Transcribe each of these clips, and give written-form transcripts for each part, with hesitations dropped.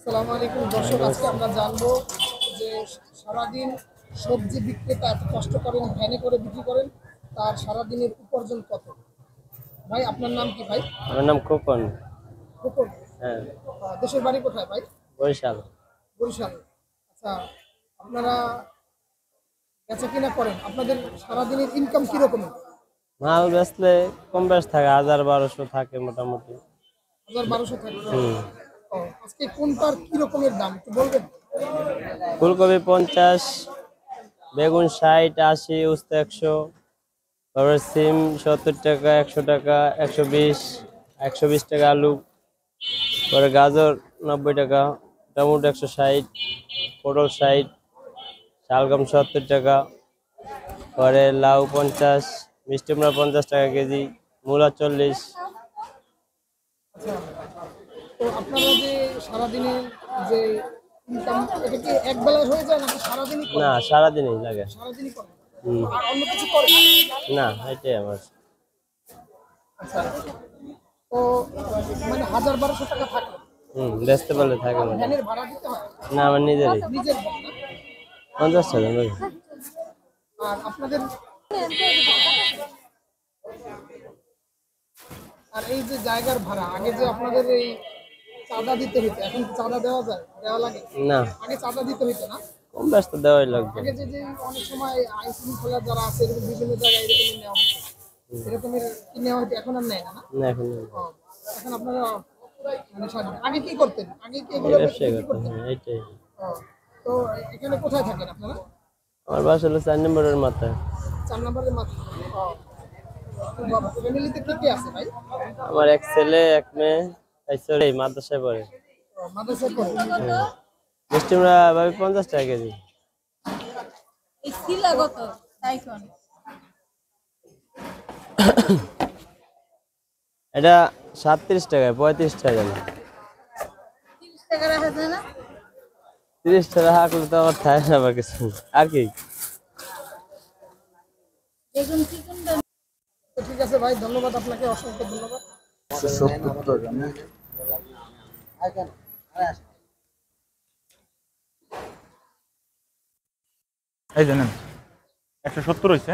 আসসালামু আলাইকুম দর্শক, আজকে আমরা জানবো যে সারাদিন সবজি বিক্রেতা এত কষ্ট করেন, ভ্যানে করে বিক্রি করেন, তার সারাদিনের উপার্জন কত। ভাই আপনার নাম কি ভাই? আমার নাম খোকন। খোকন। হ্যাঁ, দেশের বাড়ি কোথায় ভাই? বরিশাল। বরিশাল। আচ্ছা, আপনারা বেচা কিনা করেন, আপনাদের সারাদিনের ইনকাম কিরকম? মাল বেচলে কম বেশ থাকে, 1000-1200 থাকে মোটামুটি। 1000-1200 থাকে। হুম। আজকে কোনটার কিরকমের দাম একটু বলবেন? ফুলকপি 50, বেগুন 60, 80, উস্তা 100, তারপরে সিম 70 টাকা, 100 টাকা, 120, 120 টাকা আলু, পরে গাজর 90 টাকা, টমেটো 160, পটল 60, শালগম 70 টাকা, পরে লাউ 50, মিষ্টি কুমড়া 50 টাকা কেজি, মূলা 40। আচ্ছা, তো আপনারা যে সারাদিনের যে ইনকাম, এটা কি এক বেলায় হয়ে যায় নাকি সারাদিনই না, করেন? সারাদিনই লাগে। সারাদিনই করেন হুম। আর অন্য কিছু করেন? না, এটাই আমার। আচ্ছা, তো মানে 1000-1200 টাকা থাকে। বেচতে পারলে থাকে না। ভ্যানের ভাড়া দিতে হয়? না, আমার নিজেরই। নিজের ভ্যান না? 50 টাকা ভাই। আর আপনাদের আর এই যে জায়গার ভাড়া, আগে যে আপনাদের এই চাঁদা দিতে হইতো, এখন কি চাঁদা দেওয়া যায়, দেওয়া লাগে? না, আগে চাঁদা দিতে হইতো না? কম বেশ তো দেওয়াই লাগবে। আগে যে যে অনেক সময় আইন শৃঙ্খলা যারা আছে এরকম বিভিন্ন জায়গায় এরকম নেওয়া হতো, এরকমের কি নেওয়া হতো, এখন আর নেয় না না? না, এখন নেই। ও, এখন আপনারা মানে স্বাধীন। আগে কি করতেন? আগে কি এই এগুলো ব্যবসায় বিক্রি করতে, করতেন? হ্যাঁ, এইটাই। ও, তো এখানে কোথায় থাকেন আপনারা? আমার বাসা হলো 4 নম্বরের মাথায়। 4 নম্বরের মাথা। ও, ফ্যামিলিতে কি কি আছে ভাই? আমার এক ছেলে, এক মেয়ে, এই মাদ্রাসায় পড়ে। মাদ্রাসায় পড়ে? হ্যাঁ। মিষ্টি কুমড়া ভাবি 50 টাকা কেজি। এটা 37 টাকায়, 35 টাকা না। 30 টাকা হাঁকলে তো আমার থাকে না আবার কিছু। আর কি? তো ঠিক আছে ভাই, ধন্যবাদ আপনাকে, অসংখ্য ধন্যবাদ। 170 টাকা না? এই জানেন 170 হয়েছে।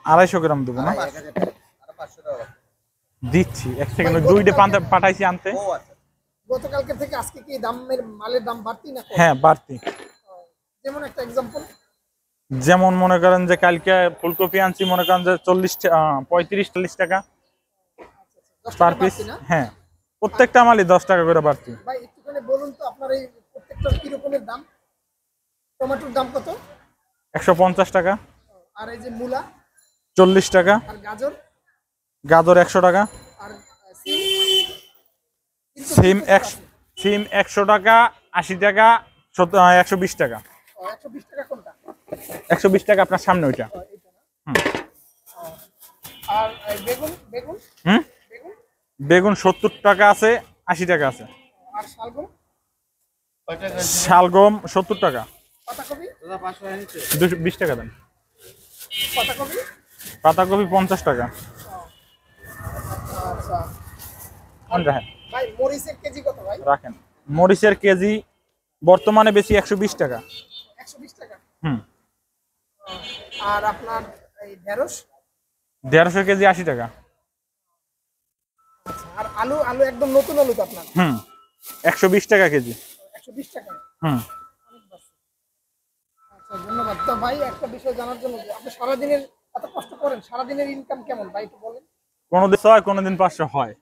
250 গ্রাম দেবো না? দিচ্ছি, এক সেকেন্ড। দুইটা পাঠাইছি আনতে। গতকালকে থেকে আজকে কি দামের মালের দাম বাড়তি না কম? হ্যাঁ, বাড়তি। যেমন একটা এক্সাম্পল। যেমন মনে করেন যে কালকে ফুলকপি আনছি, মনে করেন যে 35-40 টাকা 10 পার টাকা পিস। বাড়তি না? হ্যাঁ, প্রত্যেকটা মালই 10 টাকা করে বাড়তি। ভাই একটুখানি বলুন তো আপনার এই প্রত্যেকটার কি রকমের দাম? টমেটোর দাম কত? 150 টাকা, আর এই যে মূলা 40 টাকা, আর গাজর গাজর 100 টাকা, আর সিম? কিন্তু সিম কিছু আছে। সিম 100 টাকা, 80 টাকা, 120 টাকা। 120 টাকা কোনটা? 120 টাকা আপনার সামনে ওইটা। এইটা না? হুম। আর এই বেগুন বেগুন হুম। বেগুন বেগুন 70 টাকা আছে, 80 টাকা আছে। আর শালগম? শালগম 70 টাকা। পাতাকপি? 220 টাকা দেন। পাতাকপি? পাতাকপি 50 টাকা। আচ্ছা, রাখেন, ভাই মরিচের কেজি কত ভাই? রাখেন। মরিচের কেজি বর্তমানে বেশি 120 টাকা। 120 টাকা। হুম। আর আপনার এই ঢেঁড়স? 150 কেজি 80 টাকা। আচ্ছা, আর আলু আলু একদম নতুন আলু তো আপনার? হুম, 120 টাকা কেজি। 120 টাকা। হুম। অনেক বাড়ছে। আচ্ছা, ধন্যবাদ। তো ভাই একটা বিষয় জানার জন্য, যে আপনি সারাদিনের এত কষ্ট করেন, সারাদিনের ইনকাম কেমন ভাই একটু বলেন? কোনোদিন 100 কোনোদিন 500 হয়।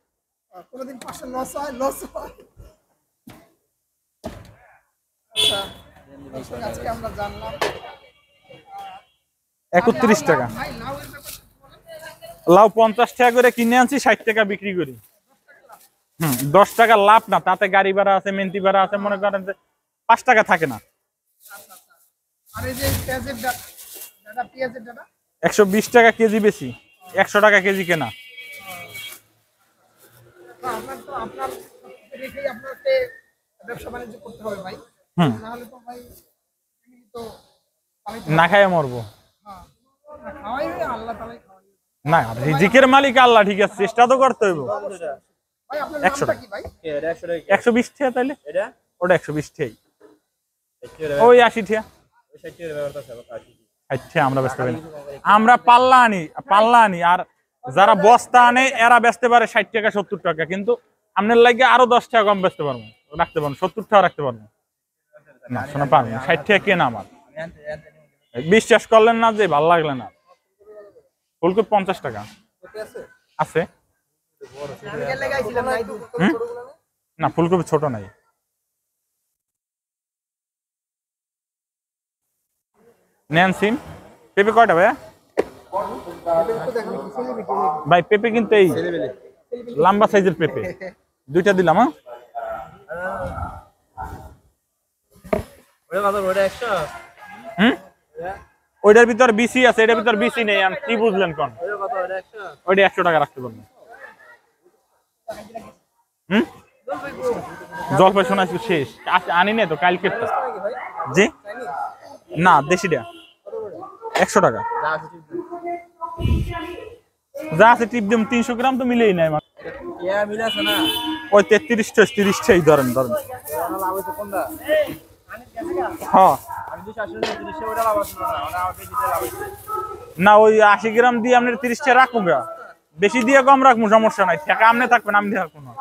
কোনোদিন 500 লস হয়, লস হয়। আচ্ছা, দর্শক, আজকে আমরা জানলাম 31 টাকা। ভাই লাউয়ের ব্যাপারে একটু বলেন। লাউ 50 টাকা করে কিনে আনছি, 60 টাকা বিক্রি করি। 10 টাকা লাভ না, তাতে গাড়ি ভাড়া আছে, মেন্টি ভাড়া আছে, মনে করেন যে 5 টাকা থাকে না। আচ্ছা, আচ্ছা। আর এই যে পেঁয়াজের ডাটা, পেঁয়াজের ডাটা? 120 টাকা কেজি বেশি, 100 টাকা কেজি কেনা। আপনার তো আপনার রেখেই আপনাকে ব্যবসা বাণিজ্য করতে হবে ভাই। হুম। নাহলে তো ভাই এমনি তো চালাইতে না হবে। খাইয়ে মরবো। হ্যাঁ, না খাওয়াই আল্লাহ তালাই খাওয়াই। না, রিজিকের মালিক আল্লাহ, ঠিক আছে, চেষ্টা তো করতে হইব। ভাই আপনার 100 নামটা কি ভাই? 120 টাকা তাইলে ওটা 120 টাকাই ওই 80 টাকা আচ্ছা আমরা বেচতে পারি না। আমরা পাল্লা আনি আর যারা বস্তা আনে এরা বেচতে পারে 60 টাকা 70 টাকা, কিন্তু আপনার লাগে আরো 10 টাকা কম বেচতে পারবো, রাখতে পারবো 70 টাকা রাখতে পারবো না। শোনা পারবো 60 টাকা কেনা আমার, বিশ্বাস করলেন না যে ভালো লাগলে না। ফুলকপি 50 টাকা আছে। না ফুলকপি ছোট নাই। নেন সিম। পেঁপে কয়টা ভাইয়া? ভাই পেঁপে কিন্তু এই লম্বা সাইজের পেঁপে দুইটা দিলাম। হ্যাঁ ওইটার ভিতর বিসি আছে, এটার ভিতর বিসি নেই। আমি কি বুঝলেন কোন? ওইটা 100 টাকা রাখতে পারবো। জলপাই শোনা শেষ, আনি নাই তো কালকে। জি না দেশিটা 100 টাকা যা আছে টিপ দিম। 300 গ্রাম তো মিলেই নাই। ওই 33-30 ধরেন হ্যাঁ না ওই 80 গ্রাম দিয়ে আপনার 30 টাকা রাখবো, বেশি দিয়ে কম রাখবো, সমস্যা নাই। টাকা আপনি থাকবেন, আমি থাকবো না।